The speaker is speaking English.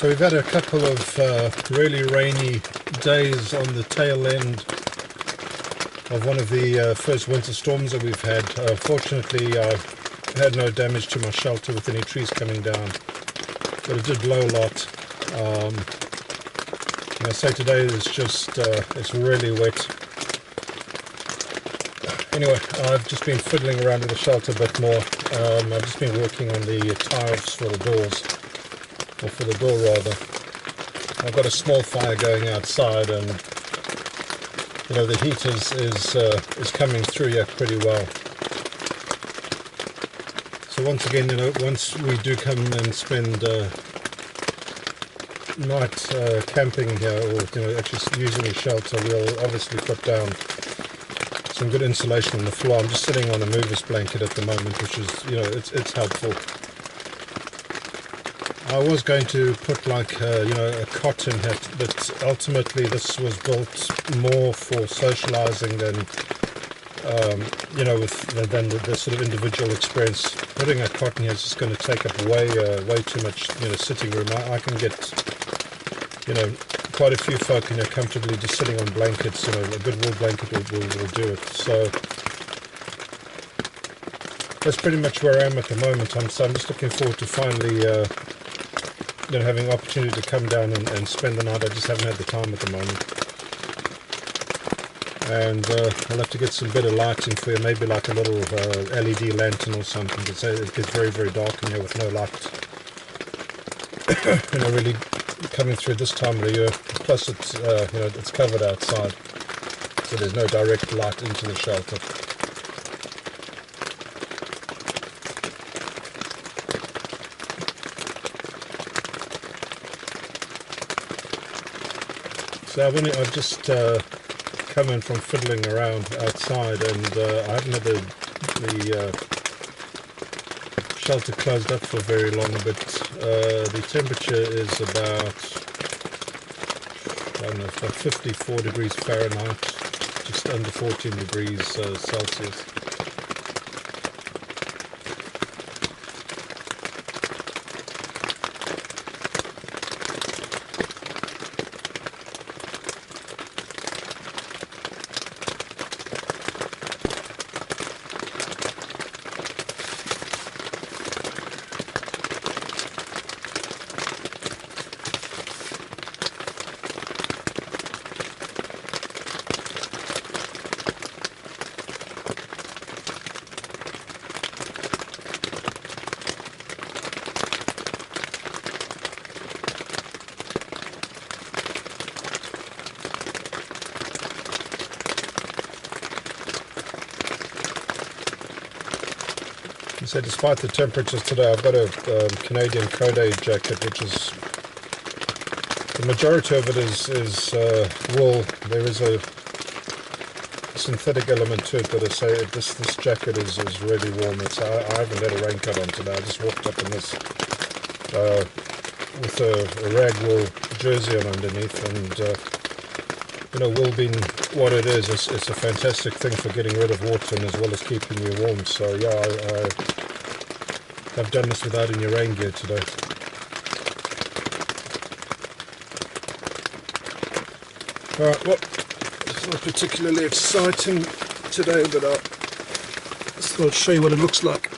So we've had a couple of really rainy days on the tail end of one of the first winter storms that we've had. Fortunately, I had no damage to my shelter with any trees coming down, but it did blow a lot. And I say today is just, it's really wet. Anyway, I've just been fiddling around with the shelter a bit more. I've just been working on the tiles for the doors, or for the door rather. I've got a small fire going outside, and you know the heat is coming through here pretty well. So once again, you know, once we do come and spend night camping here, or you know, actually using a shelter, we'll obviously put down some good insulation on the floor. I'm just sitting on a mover's blanket at the moment, which is, you know, it's helpful. I was going to put like you know, a cotton hat, but ultimately this was built more for socializing than you know, than the sort of individual experience. Putting a cotton hat is just going to take up way too much, you know, sitting room. I can get, you know, quite a few folk in here comfortably just sitting on blankets. You know, a good wool blanket will do it. So that's pretty much where I am at the moment. So I'm just looking forward to finally you know, having an opportunity to come down and spend the night. I just haven't had the time at the moment. And I'll have to get some better lighting for you, maybe like a little LED lantern or something. But it gets very dark in here with no light, you know, really coming through this time of the year. Plus it's you know, it's covered outside, so there's no direct light into the shelter. So I've just come in from fiddling around outside, and I haven't had the shelter closed up for very long, but the temperature is about, I don't know, about 54 degrees Fahrenheit, just under 14 degrees Celsius. So despite the temperatures today, I've got a Canadian Code jacket, which is, the majority of it is wool. There is a synthetic element to it, but I say this jacket is really warm. I haven't had a raincoat on today. I just walked up in this with a rag wool jersey on underneath, and you know, wool being what it is, it's a fantastic thing for getting rid of water and as well as keeping you warm. So yeah, I've done this without any rain gear today. Alright, well, it's not particularly exciting today, but I'll show you what it looks like.